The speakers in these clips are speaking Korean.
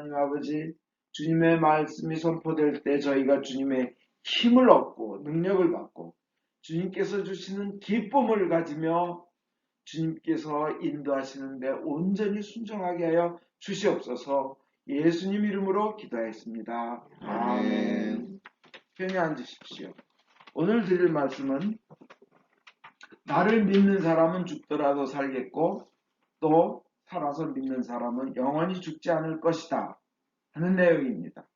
하나님 아버지, 주님의 말씀이 선포될 때 저희가 주님의 힘을 얻고 능력을 받고 주님께서 주시는 기쁨을 가지며 주님께서 인도하시는데 온전히 순종하게 하여 주시옵소서. 예수님 이름으로 기도하였습니다. 아멘. 편히 앉으십시오. 오늘 드릴 말씀은 나를 믿는 사람은 죽더라도 살겠고 또 살아서 믿는 사람은 영원히 죽지 않을 것이다 하는 내용입니다.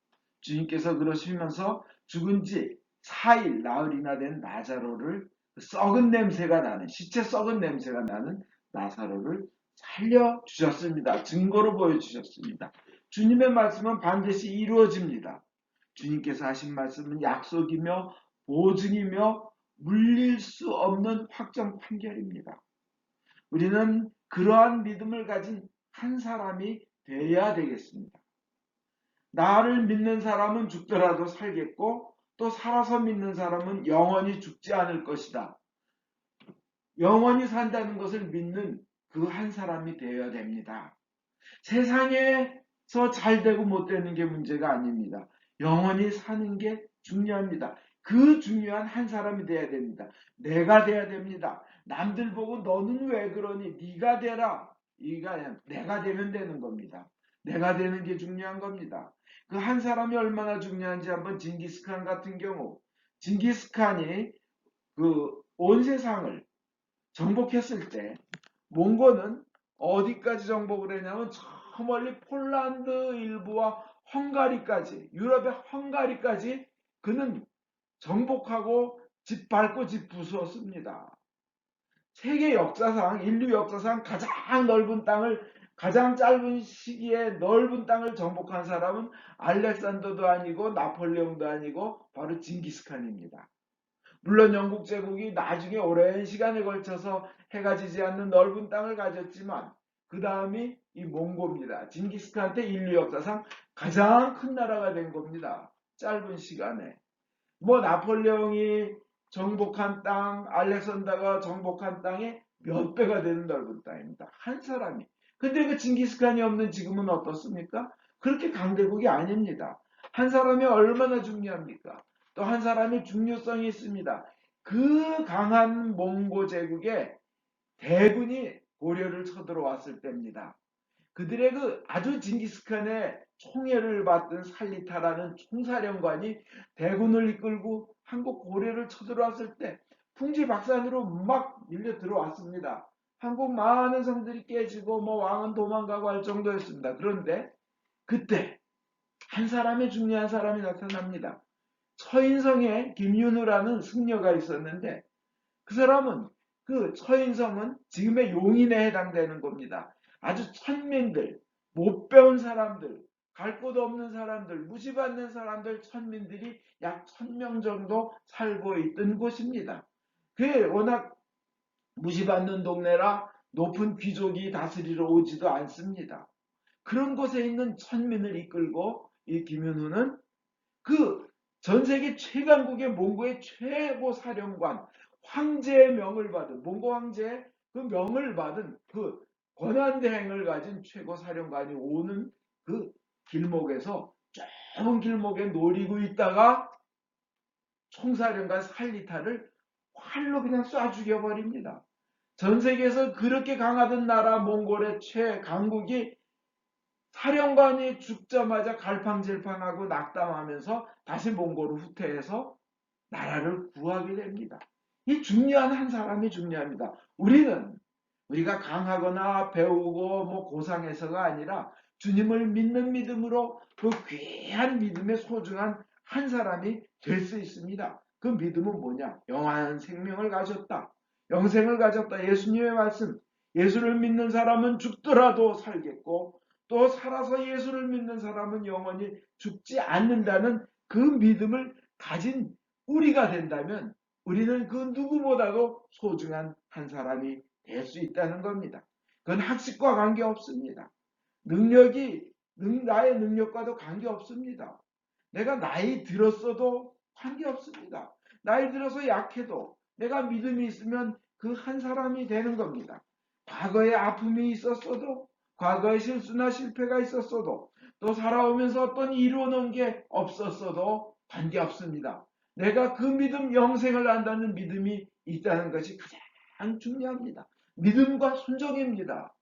주님께서 그러시면서 죽은 지 4일 나흘이나 된 나사로를 썩은 냄새가 나는 시체 썩은 냄새가 나는 나사로를 살려주셨습니다. 증거로 보여주셨습니다. 주님의 말씀은 반드시 이루어집니다. 주님께서 하신 말씀은 약속이며 보증이며 물릴 수 없는 확정 판결입니다. 우리는 그러한 믿음을 가진 한 사람이 되어야 되겠습니다. 나를 믿는 사람은 죽더라도 살겠고 또 살아서 믿는 사람은 영원히 죽지 않을 것이다. 영원히 산다는 것을 믿는 그 한 사람이 되어야 됩니다. 세상에서 잘 되고 못 되는 게 문제가 아닙니다. 영원히 사는 게 중요합니다. 그 중요한 한 사람이 돼야 됩니다. 내가 돼야 됩니다. 남들 보고 너는 왜 그러니? 네가 되라. 이가 내가 되면 되는 겁니다. 내가 되는 게 중요한 겁니다. 그 한 사람이 얼마나 중요한지 한번 징기스칸 같은 경우 징기스칸이 그 온 세상을 정복했을 때 몽고는 어디까지 정복을 했냐면 저 멀리 폴란드 일부와 헝가리까지 유럽의 헝가리까지 그는 정복하고 짓밟고 짓부수었습니다. 세계 역사상 인류 역사상 가장 넓은 땅을 가장 짧은 시기에 넓은 땅을 정복한 사람은 알렉산더도 아니고 나폴레옹도 아니고 바로 징기스칸입니다. 물론 영국 제국이 나중에 오랜 시간에 걸쳐서 해가 지지 않는 넓은 땅을 가졌지만 그 다음이 이 몽고입니다. 징기스칸한테 인류 역사상 가장 큰 나라가 된 겁니다. 짧은 시간에. 뭐 나폴레옹이 정복한 땅, 알렉산더가 정복한 땅의 몇 배가 되는 넓은 땅입니다. 한 사람이. 근데 그 징기스칸이 없는 지금은 어떻습니까? 그렇게 강대국이 아닙니다. 한 사람이 얼마나 중요합니까? 또 한 사람이 중요성이 있습니다. 그 강한 몽고 제국에 대군이 고려를 쳐들어왔을 때입니다. 그들의 그 아주 징기스칸의 총애를 받던 살리타라는 총사령관이 대군을 이끌고 한국 고려를 쳐들어왔을 때 풍지박산으로 막 밀려 들어왔습니다. 한국 많은 성들이 깨지고 뭐 왕은 도망가고 할 정도였습니다. 그런데 그때 한 사람의 중요한 사람이 나타납니다. 처인성에 김윤우라는 승려가 있었는데 그 사람은 그 처인성은 지금의 용인에 해당되는 겁니다. 아주 천민들, 못 배운 사람들, 갈 곳 없는 사람들, 무시받는 사람들, 천민들이 약 1000명 정도 살고 있던 곳입니다. 그게 워낙 무시받는 동네라 높은 귀족이 다스리러 오지도 않습니다. 그런 곳에 있는 천민을 이끌고 이 김윤후는 그 전세계 최강국의 몽고의 최고 사령관 황제의 명을 받은 몽고 황제의 그 명을 받은 그 권한대행을 가진 최고 사령관이 오는 그 길목에서 좁은 길목에 노리고 있다가 총사령관 살리타를 활로 그냥 쏴 죽여버립니다. 전 세계에서 그렇게 강하던 나라 몽골의 최강국이 사령관이 죽자마자 갈팡질팡하고 낙담하면서 다시 몽골을 후퇴해서 나라를 구하게 됩니다. 이 중요한 한 사람이 중요합니다. 우리가 강하거나 배우고 뭐 고상해서가 아니라 주님을 믿는 믿음으로 그 귀한 믿음의 소중한 한 사람이 될 수 있습니다. 그 믿음은 뭐냐? 영원한 생명을 가졌다. 영생을 가졌다. 예수님의 말씀. 예수를 믿는 사람은 죽더라도 살겠고 또 살아서 예수를 믿는 사람은 영원히 죽지 않는다는 그 믿음을 가진 우리가 된다면 우리는 그 누구보다도 소중한 한 사람이 될 수 있다는 겁니다. 그건 학식과 관계없습니다. 나의 능력과도 관계없습니다. 내가 나이 들었어도 관계없습니다. 나이 들어서 약해도 내가 믿음이 있으면 그 한 사람이 되는 겁니다. 과거에 아픔이 있었어도 과거에 실수나 실패가 있었어도 또 살아오면서 어떤 이루어놓은 게 없었어도 관계없습니다. 내가 그 믿음, 영생을 안다는 믿음이 있다는 것이 가장 중요합니다. 믿음과 순종입니다.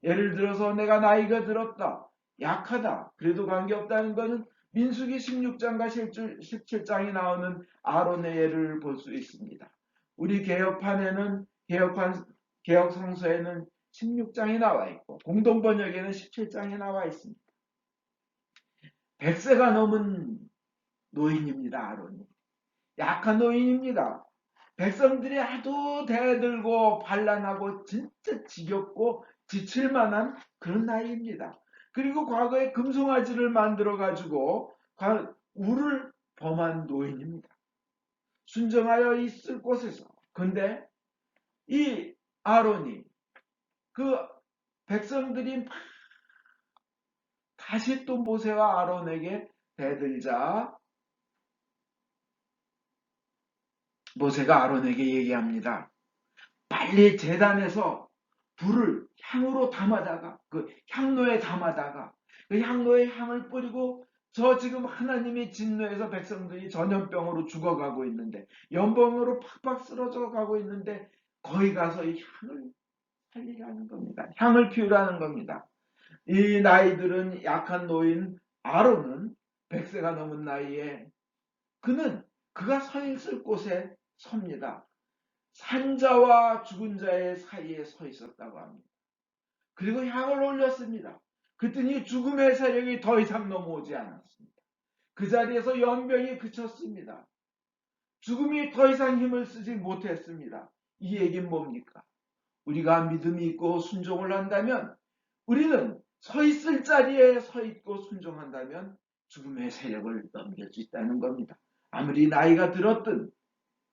예를 들어서 내가 나이가 들었다, 약하다, 그래도 관계없다는 것은 민수기 16장과 17장이 나오는 아론의 예를 볼 수 있습니다. 우리 개혁판에는 개혁 성서에는 16장이 나와 있고 공동번역에는 17장이 나와 있습니다. 100세가 넘은 노인입니다. 아론이. 약한 노인입니다. 백성들이 하도 대들고 반란하고 진짜 지겹고 지칠 만한 그런 나이입니다. 그리고 과거에 금송아지를 만들어 가지고 우를 범한 노인입니다. 순정하여 있을 곳에서. 근데 이 아론이 그 백성들이 다시 또 모세와 아론에게 대들자 모세가 아론에게 얘기합니다. 빨리 제단에서 불을 향으로 담아다가 그 향로에 담아다가 그 향로에 향을 뿌리고 저 지금 하나님의 진노에서 백성들이 전염병으로 죽어가고 있는데 연병으로 팍팍 쓰러져 가고 있는데 거기 가서 이 향을 살리라는 겁니다. 향을 피우라는 겁니다. 이 나이들은 약한 노인 아론은 100세가 넘은 나이에 그는 그가 서 있을 곳에 섭니다. 산자와 죽은 자의 사이에 서 있었다고 합니다. 그리고 향을 올렸습니다. 그랬더니 죽음의 세력이 더 이상 넘어오지 않았습니다. 그 자리에서 연병이 그쳤습니다. 죽음이 더 이상 힘을 쓰지 못했습니다. 이 얘기는 뭡니까? 우리가 믿음이 있고 순종을 한다면 우리는 서 있을 자리에 서 있고 순종한다면 죽음의 세력을 넘길 수 있다는 겁니다. 아무리 나이가 들었든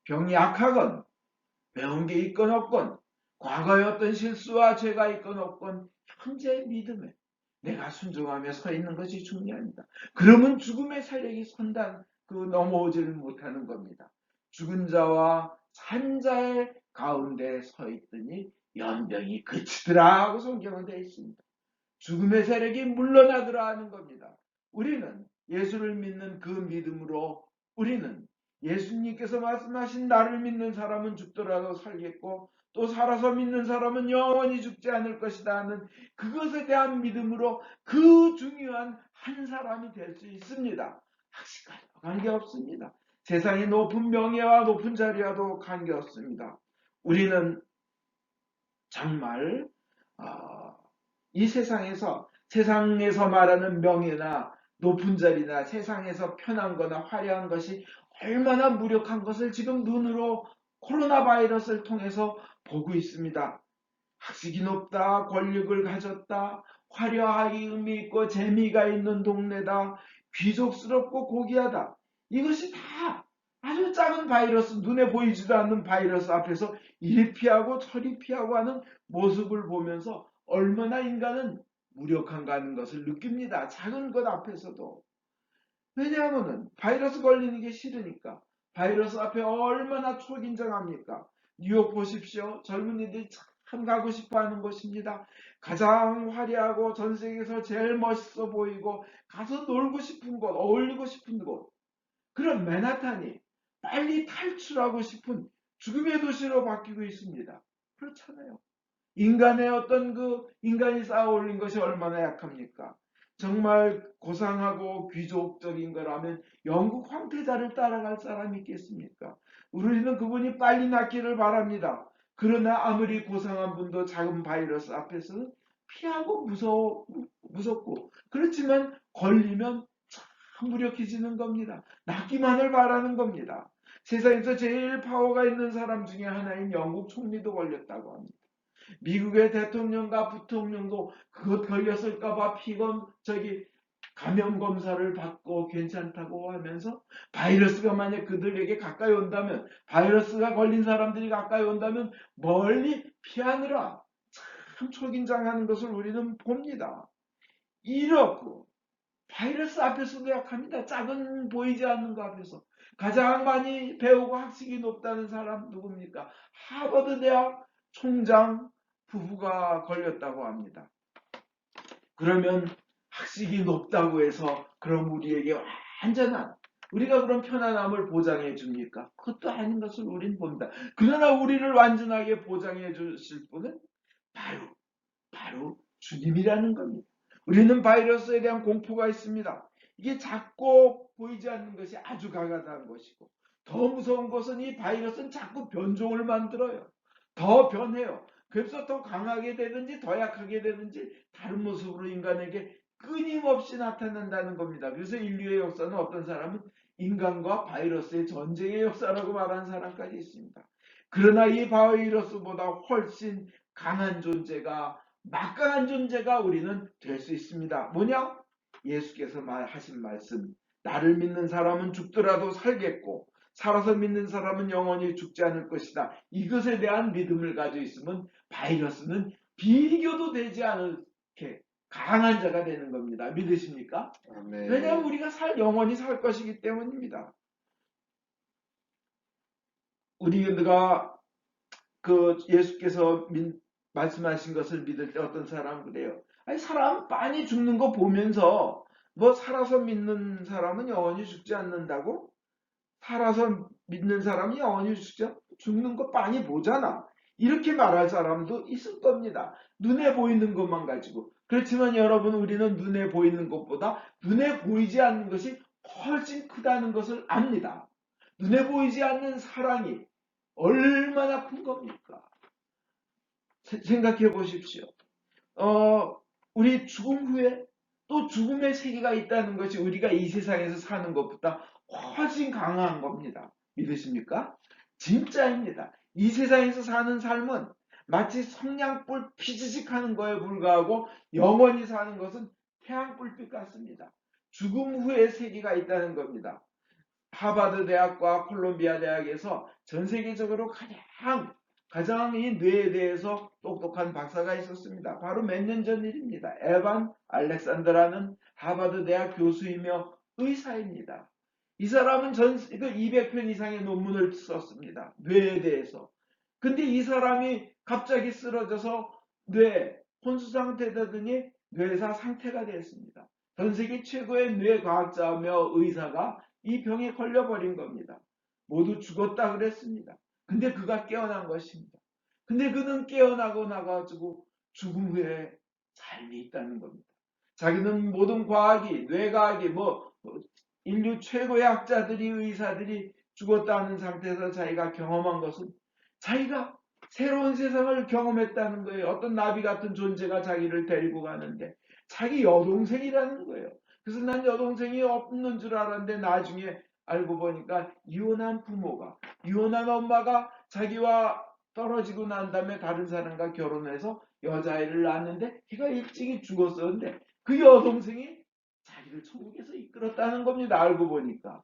병이 약하건 배운 게 있건 없건 과거의 어떤 실수와 죄가 있건 없건 현재 믿음에 내가 순종하며 서 있는 것이 중요합니다. 그러면 죽음의 세력이 넘어오지를 못하는 겁니다. 죽은 자와 산 자의 가운데 서 있더니 연병이 그치더라 하고 성경은 되어 있습니다. 죽음의 세력이 물러나더라 하는 겁니다. 우리는 예수를 믿는 그 믿음으로 우리는 예수님께서 말씀하신 나를 믿는 사람은 죽더라도 살겠고 또 살아서 믿는 사람은 영원히 죽지 않을 것이다 하는 그것에 대한 믿음으로 그 중요한 한 사람이 될 수 있습니다. 학식과도 관계없습니다. 세상의 높은 명예와 높은 자리와도 관계없습니다. 우리는 정말 이 세상에서 말하는 명예나 높은 자리나 세상에서 편한 거나 화려한 것이 얼마나 무력한 것을 지금 눈으로 코로나 바이러스를 통해서 보고 있습니다. 학식이 높다, 권력을 가졌다, 화려하게 의미 있고 재미가 있는 동네다, 귀족스럽고 고귀하다. 이것이 다 아주 작은 바이러스, 눈에 보이지도 않는 바이러스 앞에서 이리 피하고 저리 피하고 하는 모습을 보면서 얼마나 인간은 무력한가 하는 것을 느낍니다. 작은 것 앞에서도. 왜냐하면 바이러스 걸리는 게 싫으니까. 바이러스 앞에 얼마나 초긴장합니까? 뉴욕 보십시오. 젊은이들이 참 가고 싶어하는 곳입니다. 가장 화려하고 전 세계에서 제일 멋있어 보이고 가서 놀고 싶은 곳, 어울리고 싶은 곳. 그런 맨하탄이 빨리 탈출하고 싶은 죽음의 도시로 바뀌고 있습니다. 그렇잖아요. 인간의 어떤 인간이 쌓아 올린 것이 얼마나 약합니까? 정말 고상하고 귀족적인 거라면 영국 황태자를 따라갈 사람이 있겠습니까? 우리는 그분이 빨리 낫기를 바랍니다. 그러나 아무리 고상한 분도 작은 바이러스 앞에서는 피하고 무섭고 그렇지만 걸리면 참 무력해지는 겁니다. 낫기만을 바라는 겁니다. 세상에서 제일 파워가 있는 사람 중에 하나인 영국 총리도 걸렸다고 합니다. 미국의 대통령과 부통령도 그거 걸렸을까봐 감염 검사를 받고 괜찮다고 하면서 바이러스가 만약 그들에게 가까이 온다면 바이러스가 걸린 사람들이 가까이 온다면 멀리 피하느라 참 초긴장하는 것을 우리는 봅니다. 이렇고 바이러스 앞에서도 약합니다. 작은 보이지 않는 것 앞에서. 가장 많이 배우고 학식이 높다는 사람 누굽니까? 하버드 대학 총장 부부가 걸렸다고 합니다. 그러면 학식이 높다고 해서 그럼 우리에게 완전한 우리가 그런 편안함을 보장해 줍니까? 그것도 아닌 것을 우리는 봅니다. 그러나 우리를 완전하게 보장해 주실 분은 바로 주님이라는 겁니다. 우리는 바이러스에 대한 공포가 있습니다. 이게 작고 보이지 않는 것이 아주 강하다는 것이고, 더 무서운 것은 이 바이러스는 자꾸 변종을 만들어요. 더 변해요. 그래서 더 강하게 되든지 더 약하게 되든지 다른 모습으로 인간에게 끊임없이 나타난다는 겁니다. 그래서 인류의 역사는 어떤 사람은 인간과 바이러스의 전쟁의 역사라고 말하는 사람까지 있습니다. 그러나 이 바이러스보다 훨씬 강한 존재가, 막강한 존재가 우리는 될 수 있습니다. 뭐냐? 예수께서 하신 말씀, 나를 믿는 사람은 죽더라도 살겠고 살아서 믿는 사람은 영원히 죽지 않을 것이다. 이것에 대한 믿음을 가지고 있으면 바이러스는 비교도 되지 않게 강한 자가 되는 겁니다. 믿으십니까? 네. 왜냐하면 우리가 영원히 살 것이기 때문입니다. 우리가 예수께서 말씀하신 것을 믿을 때 어떤 사람은 그래요. 아니, 사람 빤히 죽는 거 보면서 뭐 살아서 믿는 사람은 영원히 죽지 않는다고? 살아서 믿는 사람이 영원히 죽는 거 빤히 보잖아. 이렇게 말할 사람도 있을 겁니다. 눈에 보이는 것만 가지고. 그렇지만 여러분, 우리는 눈에 보이는 것보다 눈에 보이지 않는 것이 훨씬 크다는 것을 압니다. 눈에 보이지 않는 사랑이 얼마나 큰 겁니까? 생각해 보십시오. 우리 죽음 후에 또 죽음의 세계가 있다는 것이 우리가 이 세상에서 사는 것보다 훨씬 강한 겁니다. 믿으십니까? 진짜입니다. 이 세상에서 사는 삶은 마치 성냥불 피지직 하는 거에 불과하고 영원히 사는 것은 태양불빛 같습니다. 죽음 후에 세계가 있다는 겁니다. 하버드 대학과 콜롬비아 대학에서 전 세계적으로 가장 이 뇌에 대해서 똑똑한 박사가 있었습니다. 바로 몇 년 전 일입니다. 에반 알렉산더라는 하버드 대학 교수이며 의사입니다. 이 사람은 200편 이상의 논문을 썼습니다. 뇌에 대해서. 근데 이 사람이 갑자기 쓰러져서 혼수 상태되더니 뇌사 상태가 되었습니다. 전 세계 최고의 뇌 과학자며 의사가 이 병에 걸려버린 겁니다. 모두 죽었다 그랬습니다. 근데 그가 깨어난 것입니다. 근데 그는 깨어나고 나가지고 죽음 후에 삶이 있다는 겁니다. 자기는 모든 과학이, 뇌과학이, 인류 최고의 학자들이, 의사들이 죽었다는 상태에서 자기가 경험한 것은 자기가 새로운 세상을 경험했다는 거예요. 어떤 나비 같은 존재가 자기를 데리고 가는데 자기 여동생이라는 거예요. 그래서 난 여동생이 없는 줄 알았는데 나중에 알고 보니까 이혼한 엄마가 자기와 떨어지고 난 다음에 다른 사람과 결혼해서 여자아이를 낳았는데 걔가 일찍이 죽었었는데 그 여동생이 자기를 천국에서 이끌었다는 겁니다. 알고 보니까.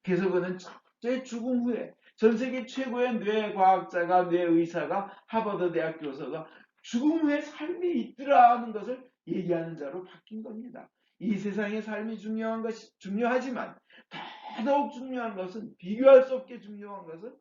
그래서 그는 제 죽음 후에 전 세계 최고의 뇌과학자가, 뇌의사가, 하버드 대학 교수가 죽음 후에 삶이 있더라 하는 것을 얘기하는 자로 바뀐 겁니다. 이 세상의 삶이 중요하지만 더더욱 중요한 것은, 비교할 수 없게 중요한 것은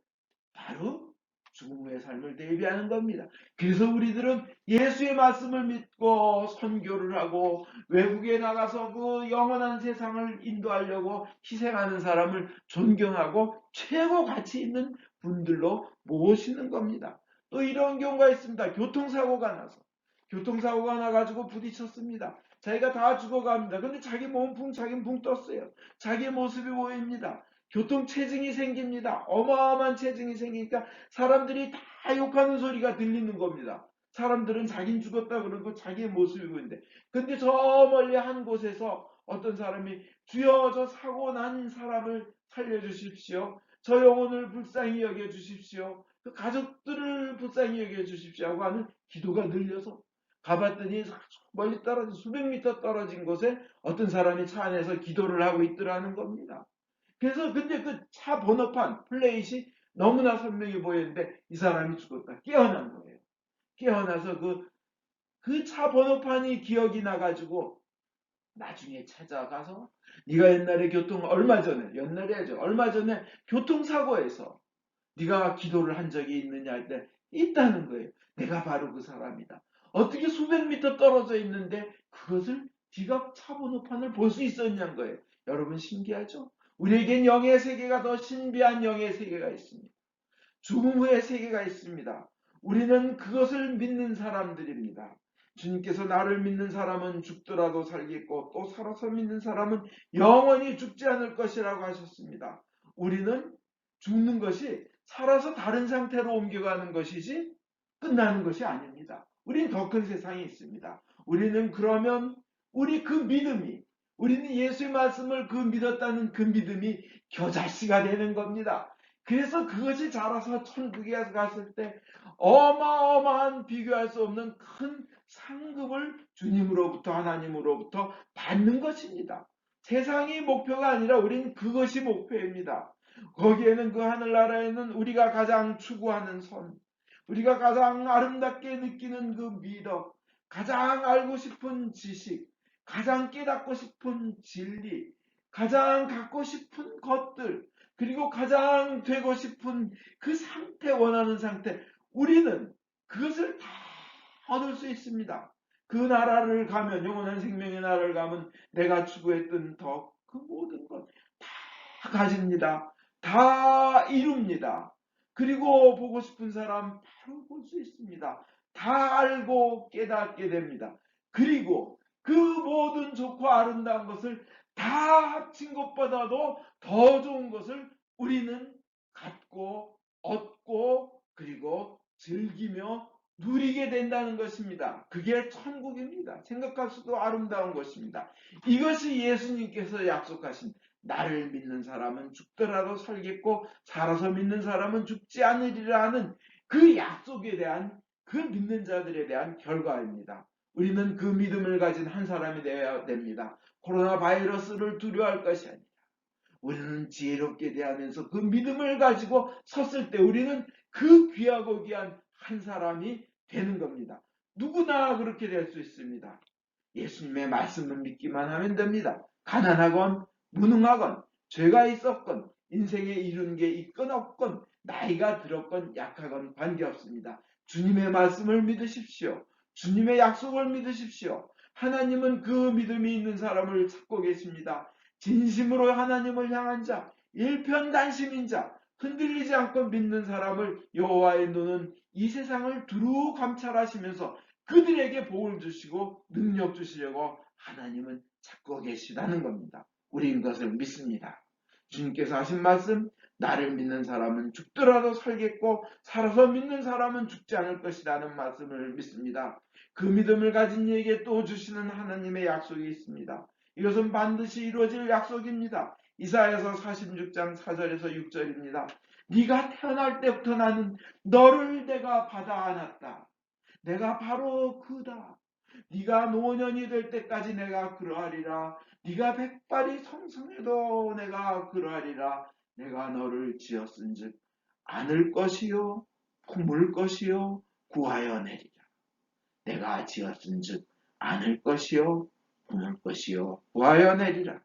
바로 죽음 후의 삶을 대비하는 겁니다. 그래서 우리들은 예수의 말씀을 믿고 선교를 하고 외국에 나가서 그 영원한 세상을 인도하려고 희생하는 사람을 존경하고 최고 가치 있는 분들로 모시는 겁니다. 또 이런 경우가 있습니다. 교통사고가 나가지고 부딪혔습니다. 자기가 다 죽어갑니다. 근데 자기 몸풍 떴어요. 자기의 모습이 보입니다. 교통체증이 생깁니다. 어마어마한 체증이 생기니까 사람들이 다 욕하는 소리가 들리는 겁니다. 사람들은 자긴 죽었다 그러고 자기의 모습이 보이는데, 근데 저 멀리 한 곳에서 어떤 사람이 주여 저 사고 난 사람을 살려주십시오. 저 영혼을 불쌍히 여겨주십시오. 그 가족들을 불쌍히 여겨주십시오 하고 하는 기도가 들려서 가봤더니 멀리 떨어진 수백 미터 떨어진 곳에 어떤 사람이 차 안에서 기도를 하고 있더라는 겁니다. 그래서 근데 그 차 번호판 플레이시 너무나 선명히 보였는데 이 사람이 죽었다. 깨어난 거예요. 깨어나서 그 차 번호판이 기억이 나가지고 나중에 찾아가서 네가 옛날에 얼마 전에 교통사고에서 네가 기도를 한 적이 있느냐 할 때 있다는 거예요. 내가 바로 그 사람이다. 어떻게 수백 미터 떨어져 있는데 그것을 지각 차번호판을 볼 수 있었냐는 거예요. 여러분 신기하죠? 우리에겐 영의 세계가 더 신비한 영의 세계가 있습니다. 죽음 후의 세계가 있습니다. 우리는 그것을 믿는 사람들입니다. 주님께서 나를 믿는 사람은 죽더라도 살겠고 또 살아서 믿는 사람은 영원히 죽지 않을 것이라고 하셨습니다. 우리는 죽는 것이 살아서 다른 상태로 옮겨가는 것이지 끝나는 것이 아닙니다. 우리는 더 큰 세상이 있습니다. 우리는 그러면 우리 그 믿음이 우리는 예수의 말씀을 그 믿었다는 그 믿음이 겨자씨가 되는 겁니다. 그래서 그것이 자라서 천국에 갔을 때 어마어마한 비교할 수 없는 큰 상급을 주님으로부터 하나님으로부터 받는 것입니다. 세상이 목표가 아니라 우리는 그것이 목표입니다. 거기에는 그 하늘나라에는 우리가 가장 추구하는 선, 우리가 가장 아름답게 느끼는 그 미덕, 가장 알고 싶은 지식, 가장 깨닫고 싶은 진리, 가장 갖고 싶은 것들, 그리고 가장 되고 싶은 그 상태, 원하는 상태, 우리는 그것을 다 얻을 수 있습니다. 그 나라를 가면, 영원한 생명의 나라를 가면 내가 추구했던 덕, 그 모든 것 다 가집니다. 다 이룹니다. 그리고 보고 싶은 사람 바로 볼 수 있습니다. 다 알고 깨닫게 됩니다. 그리고 그 모든 좋고 아름다운 것을 다 합친 것보다도 더 좋은 것을 우리는 갖고 얻고 그리고 즐기며 누리게 된다는 것입니다. 그게 천국입니다. 생각할 수도 아름다운 것입니다. 이것이 예수님께서 약속하신 나를 믿는 사람은 죽더라도 살겠고 살아서 믿는 사람은 죽지 않으리라 하는 그 약속에 대한 그 믿는 자들에 대한 결과입니다. 우리는 그 믿음을 가진 한 사람이 되어야 됩니다. 코로나 바이러스를 두려워할 것이 아니라 우리는 지혜롭게 대하면서 그 믿음을 가지고 섰을 때 우리는 그 귀하고 귀한 한 사람이 되는 겁니다. 누구나 그렇게 될 수 있습니다. 예수님의 말씀을 믿기만 하면 됩니다. 가난하건 무능하건 죄가 있었건 인생에 이룬 게 있건 없건 나이가 들었건 약하건 관계없습니다. 주님의 말씀을 믿으십시오. 주님의 약속을 믿으십시오. 하나님은 그 믿음이 있는 사람을 찾고 계십니다. 진심으로 하나님을 향한 자, 일편단심인 자, 흔들리지 않고 믿는 사람을 여호와의 눈은 이 세상을 두루 감찰하시면서 그들에게 복을 주시고 능력 주시려고 하나님은 찾고 계시다는 겁니다. 우리는 그것을 믿습니다. 주님께서 하신 말씀, 나를 믿는 사람은 죽더라도 살겠고 살아서 믿는 사람은 죽지 않을 것이라는 말씀을 믿습니다. 그 믿음을 가진 이에게 또 주시는 하나님의 약속이 있습니다. 이것은 반드시 이루어질 약속입니다. 이사야서 46장 4절에서 6절입니다. 네가 태어날 때부터 나는 너를 내가 받아 안았다. 내가 바로 그다. 네가 노년이 될 때까지 내가 그러하리라. 네가 백발이 성성해도 내가 그러하리라. 내가 너를 지었은즉 안을 것이요 품을 것이요 구하여 내리라. 내가 지었은즉 안을 것이요 품을 것이요 구하여 내리라.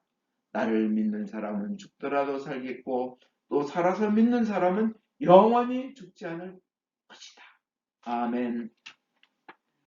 나를 믿는 사람은 죽더라도 살겠고 또 살아서 믿는 사람은 영원히 죽지 않을 것이다. 아멘.